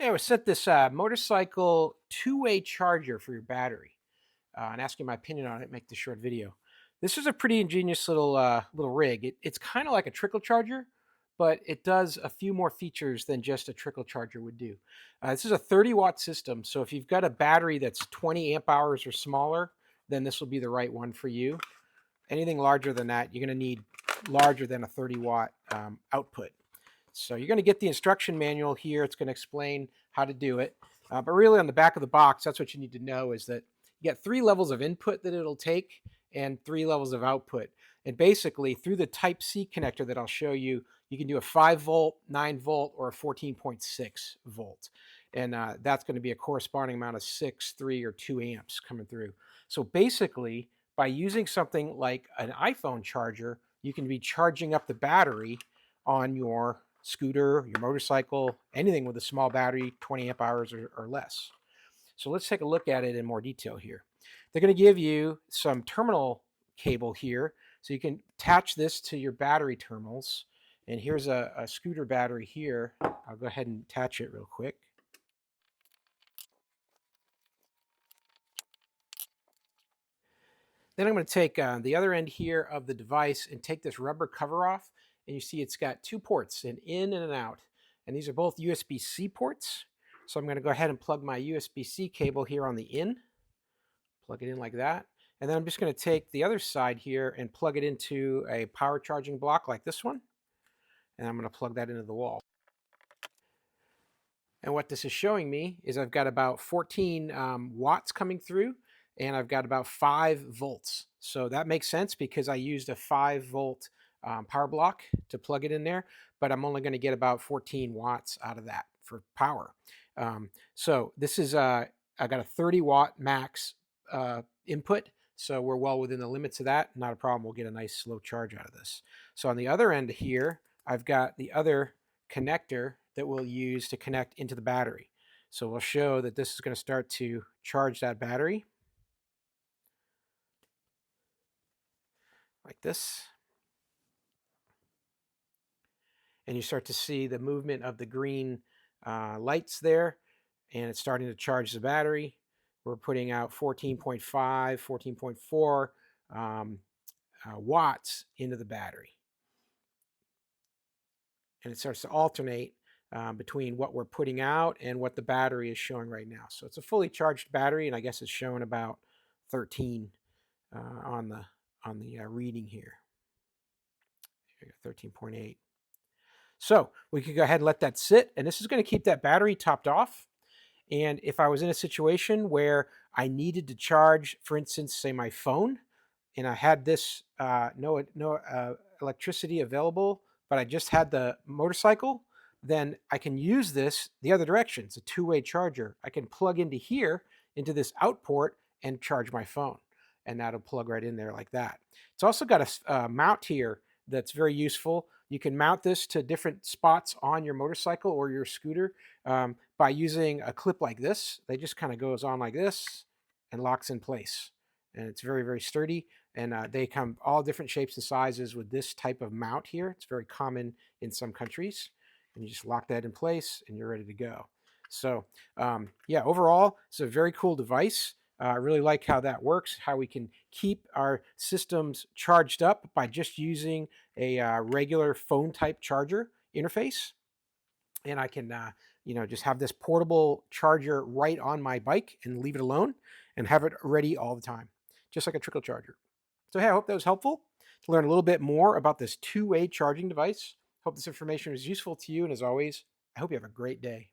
Hey, I was sent this motorcycle two-way charger for your battery, and asking my opinion on it. Make this short video. This is a pretty ingenious little rig. It's kind of like a trickle charger, but it does a few more features than just a trickle charger would do. This is a 30-watt system, so if you've got a battery that's 20 amp hours or smaller, then this will be the right one for you. Anything larger than that, you're going to need larger than a 30-watt output. So you're going to get the instruction manual here. It's going to explain how to do it. But really on the back of the box, that's what you need to know is that you get 3 levels of input that it'll take and 3 levels of output. And basically through the Type-C connector that I'll show you, you can do a 5 volt, 9 volt, or a 14.6 volt. And that's going to be a corresponding amount of 6, 3, or 2 amps coming through. So basically, by using something like an iPhone charger, you can be charging up the battery on your scooter, your motorcycle, anything with a small battery, 20 amp hours or less. So let's take a look at it in more detail here. They're going to give you some terminal cable here, so you can attach this to your battery terminals. And here's a scooter battery here. I'll go ahead and attach it real quick. Then I'm going to take the other end here of the device and take this rubber cover off. And you see it's got 2 ports, an in and an out. And these are both USB-C ports. So I'm going to go ahead and plug my USB-C cable here on the in. Plug it in like that. And then I'm just going to take the other side here and plug it into a power charging block like this one. And I'm going to plug that into the wall. And what this is showing me is I've got about 14 watts coming through, and I've got about 5 volts. So that makes sense because I used a 5 volt power block to plug it in there, but I'm only going to get about 14 watts out of that for power. So this is, I got a 30 watt max input. So we're well within the limits of that. Not a problem. We'll get a nice slow charge out of this. So on the other end here, I've got the other connector that we'll use to connect into the battery. So we'll show that this is going to start to charge that battery like this. And you start to see the movement of the green lights there, and it's starting to charge the battery. We're putting out 14.5, 14.4 watts into the battery. And it starts to alternate between what we're putting out and what the battery is showing right now. So it's a fully charged battery, and I guess it's showing about 13 on the reading here. 13.8. So we could go ahead and let that sit, and this is going to keep that battery topped off. And if I was in a situation where I needed to charge, for instance, say my phone, and I had this no electricity available, but I just had the motorcycle, then I can use this the other direction. It's a two-way charger. I can plug into here, into this out port, and charge my phone. And that'll plug right in there like that. It's also got a mount here that's very useful. You can mount this to different spots on your motorcycle or your scooter by using a clip like this. They just kind of goes on like this and locks in place. And it's very, very sturdy. And they come all different shapes and sizes with this type of mount here. It's very common in some countries. And you just lock that in place and you're ready to go. So yeah, overall, it's a very cool device. I really like how that works, how we can keep our systems charged up by just using a regular phone type charger interface. And I can, just have this portable charger right on my bike and leave it alone and have it ready all the time, just like a trickle charger. So hey, I hope that was helpful to learn a little bit more about this two-way charging device. Hope this information was useful to you. And as always, I hope you have a great day.